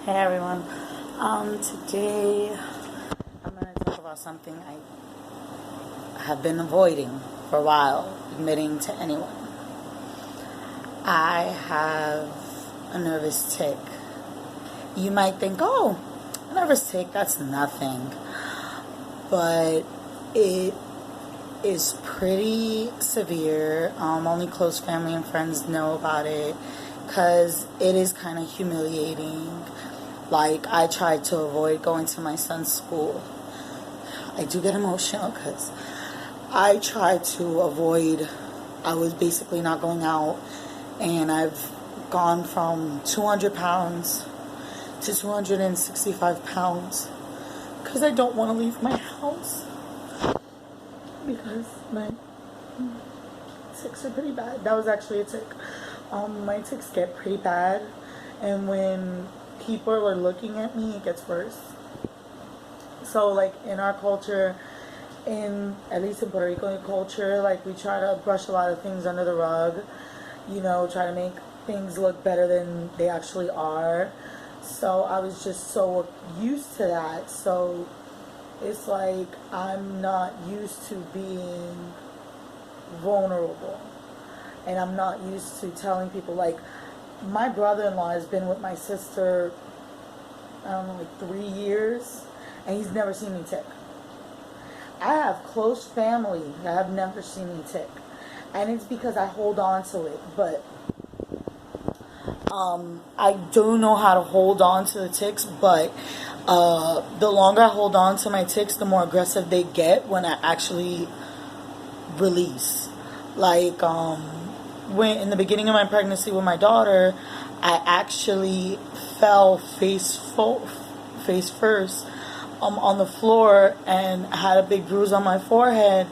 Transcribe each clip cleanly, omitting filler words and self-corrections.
Hey everyone. Today I'm going to talk about something I have been avoiding for a while, admitting to anyone. I have a nervous tick. You might think, oh, a nervous tick, that's nothing. But it is pretty severe. Only close family and friends know about it because it is kind of humiliating. Like, I tried to avoid going to my son's school. I do get emotional because I tried to avoid, I was basically not going out, and I've gone from 200 pounds to 265 pounds because I don't want to leave my house because my ticks are pretty bad. That was actually a tick. My ticks get pretty bad, and when people are looking at me, it gets worse. So, like, in our culture, at least in Puerto Rican culture, like, we try to brush a lot of things under the rug, try to make things look better than they actually are. So I was just so used to that. So it's like I'm not used to being vulnerable, and I'm not used to telling people, like, my brother-in-law has been with my sister, I don't know, like 3 years, and he's never seen me tick. I have close family that have never seen me tick, and it's because I hold on to it. But I do know how to hold on to the ticks, but the longer I hold on to my ticks, the more aggressive they get when I actually release. Like, when in the beginning of my pregnancy with my daughter, I actually fell face first on the floor and had a big bruise on my forehead.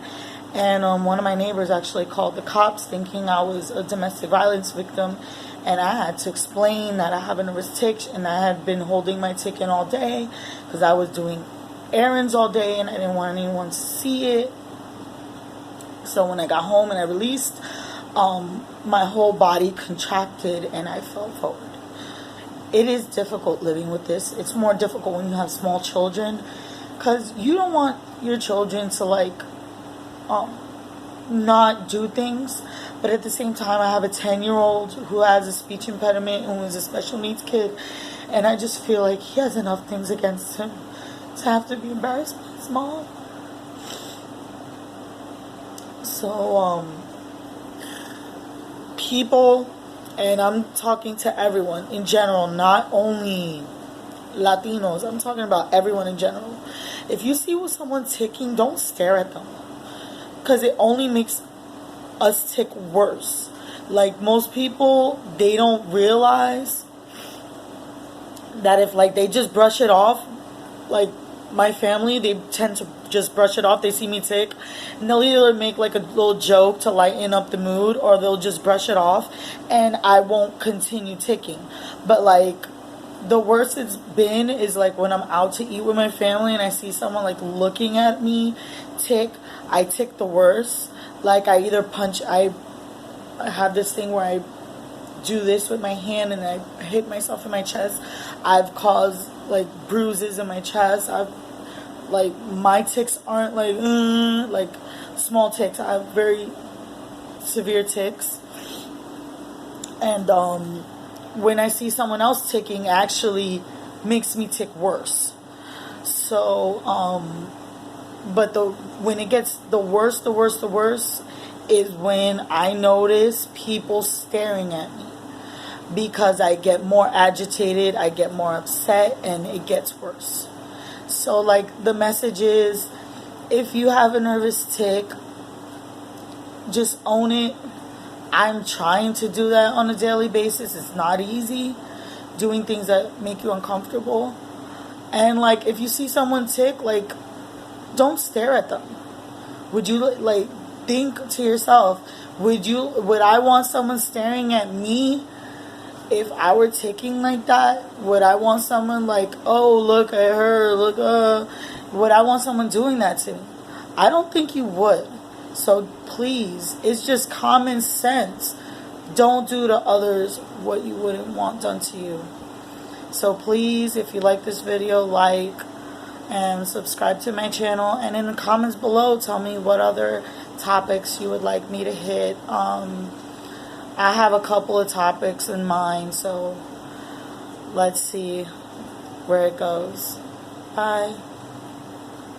And one of my neighbors actually called the cops thinking I was a domestic violence victim. And I had to explain that I have a nervous tick and I had been holding my tick in all day because I was doing errands all day and I didn't want anyone to see it. So when I got home and I released, my whole body contracted and I fell forward. It is difficult living with this. It's more difficult when you have small children because you don't want your children to, like, not do things. But at the same time, I have a 10-year-old who has a speech impediment and who is a special needs kid, and I just feel like he has enough things against him to have to be embarrassed by his mom. So, people, and I'm talking to everyone in general, not only Latinos, I'm talking about everyone in general. If you see someone ticking, don't stare at them because it only makes us tick worse. Like, most people, they don't realize that if, like, they just brush it off, like my family, they tend to just brush it off. They see me tick and they'll either make like a little joke to lighten up the mood, or they'll just brush it off and I won't continue ticking. But, like, the worst it's been is, like, when I'm out to eat with my family and I see someone, like, looking at me tick, I tick the worst. Like, I either punch, I have this thing where I do this with my hand and I hit myself in my chest. I've caused, like, bruises in my chest. Like, my ticks aren't like small ticks. I have very severe ticks. And when I see someone else ticking, it actually makes me tick worse. So, but when it gets the worst is when I notice people staring at me, because I get more agitated, I get more upset, and it gets worse. So, like, the message is, if you have a nervous tick, just own it. I'm trying to do that on a daily basis. It's not easy, doing things that make you uncomfortable. And, like, if you see someone tick, like, don't stare at them. Would you, like, think to yourself, would I want someone staring at me if I were ticking like that? Would I want someone like, oh, look at her, would I want someone doing that to me? I don't think you would. So please, it's just common sense. Don't do to others what you wouldn't want done to you. So please, if you like this video, like and subscribe to my channel, and in the comments below tell me what other topics you would like me to hit. I have a couple of topics in mind, so let's see where it goes. Bye.